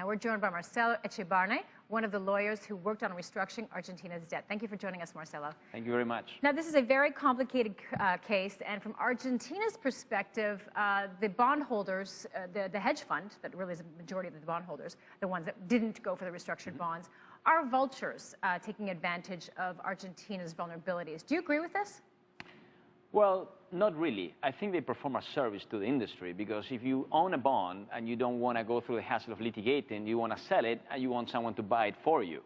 Now we're joined by Marcelo Etchebarne, one of the lawyers who worked on restructuring Argentina's debt. Thank you for joining us, Marcelo. Thank you very much. Now this is a very complicated case, and from Argentina's perspective, the bondholders, the hedge fund, that really is the majority of the bondholders, the ones that didn't go for the restructured bonds, are vultures taking advantage of Argentina's vulnerabilities. Do you agree with this? Well, not really. I think they perform a service to the industry, because if you own a bond and you don't want to go through the hassle of litigating, you want to sell it and you want someone to buy it for you.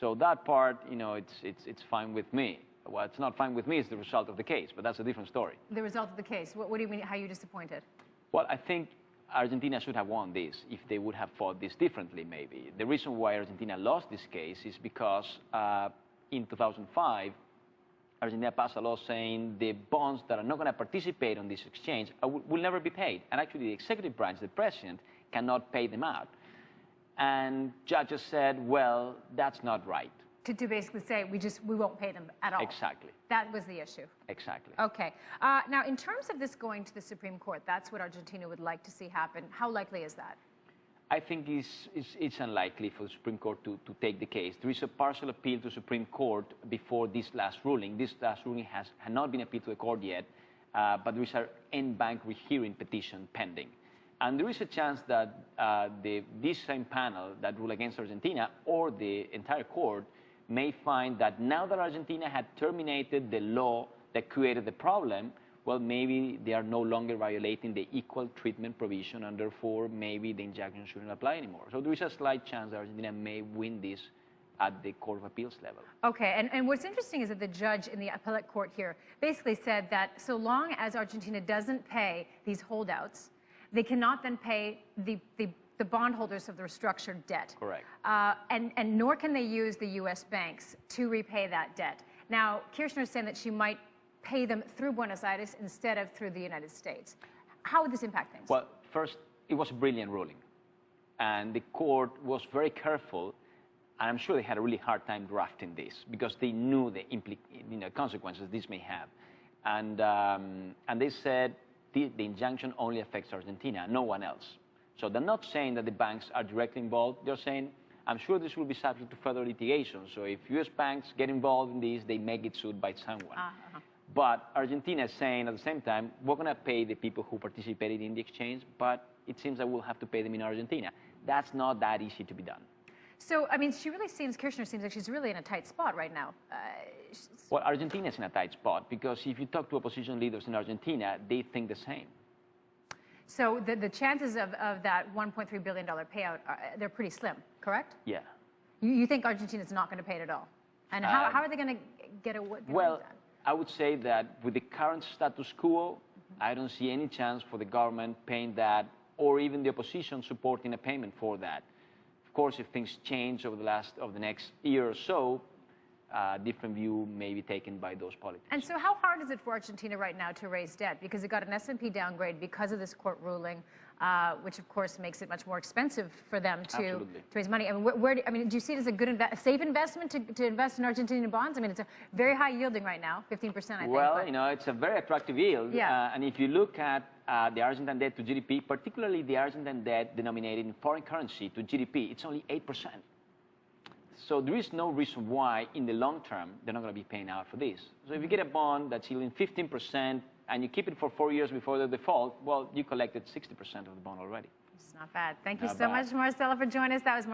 So that part, you know, it's fine with me. What's not fine with me is the result of the case, but that's a different story. The result of the case. What do you mean? How are you disappointed? Well, I think Argentina should have won this if they would have fought this differently, maybe. The reason why Argentina lost this case is because in 2005, Argentina passed a law saying the bonds that are not going to participate on this exchange will never be paid. And actually, the executive branch, the president, cannot pay them out. And judges said, well, that's not right. To basically say, we won't pay them at all. Exactly. That was the issue. Exactly. Okay. Now, in terms of this going to the Supreme Court, that's what Argentina would like to see happen. How likely is that? I think it's unlikely for the Supreme Court to take the case. There is a partial appeal to the Supreme Court before this last ruling. This last ruling had not been appealed to the court yet, but there is an en-banc rehearing petition pending. And there is a chance that this same panel that ruled against Argentina, or the entire court, may find that now that Argentina had terminated the law that created the problem, well, maybe they are no longer violating the equal treatment provision, and therefore maybe the injunction shouldn't apply anymore. So there is a slight chance that Argentina may win this at the Court of Appeals level. Okay, and what's interesting is that the judge in the appellate court here basically said that so long as Argentina doesn't pay these holdouts, they cannot then pay the bondholders of the restructured debt. Correct. And nor can they use the U.S. banks to repay that debt. Now, Kirchner is saying that she might pay them through Buenos Aires instead of through the United States. How would this impact things? Well, first, it was a brilliant ruling. And the court was very careful, and I'm sure they had a really hard time drafting this, because they knew the consequences this may have. And they said the injunction only affects Argentina, no one else. So they're not saying that the banks are directly involved. They're saying, I'm sure this will be subject to further litigation. So if U.S. banks get involved in this, they may get sued by someone. But Argentina is saying at the same time, we're going to pay the people who participated in the exchange, but it seems that we'll have to pay them in Argentina. That's not that easy to be done. So, I mean, Kirchner seems like she's really in a tight spot right now. Well, Argentina is in a tight spot, because if you talk to opposition leaders in Argentina, they think the same. So the chances of that $1.3 billion payout, they're pretty slim, correct? Yeah. You think Argentina's not going to pay it at all? And how are they going to get it done? Well, I would say that with the current status quo, I don't see any chance for the government paying that, or even the opposition supporting a payment for that. Of course, if things change over the next year or so, different view may be taken by those politicians. And so how hard is it for Argentina right now to raise debt? Because it got an S&P downgrade because of this court ruling, which of course makes it much more expensive for them to raise money. I mean, do you see it as a safe investment to invest in Argentinian bonds? I mean, it's a very high yielding right now, 15%, I think. Well, you know, it's a very attractive yield. Yeah. And if you look at the Argentine debt to GDP, particularly the Argentine debt denominated in foreign currency to GDP, it's only 8%. So there is no reason why, in the long term, they're not going to be paying out for this. So if you get a bond that's yielding 15% and you keep it for 4 years before the default, well, you collected 60% of the bond already. It's not bad. Thank you so much, Marcelo, for joining us. That was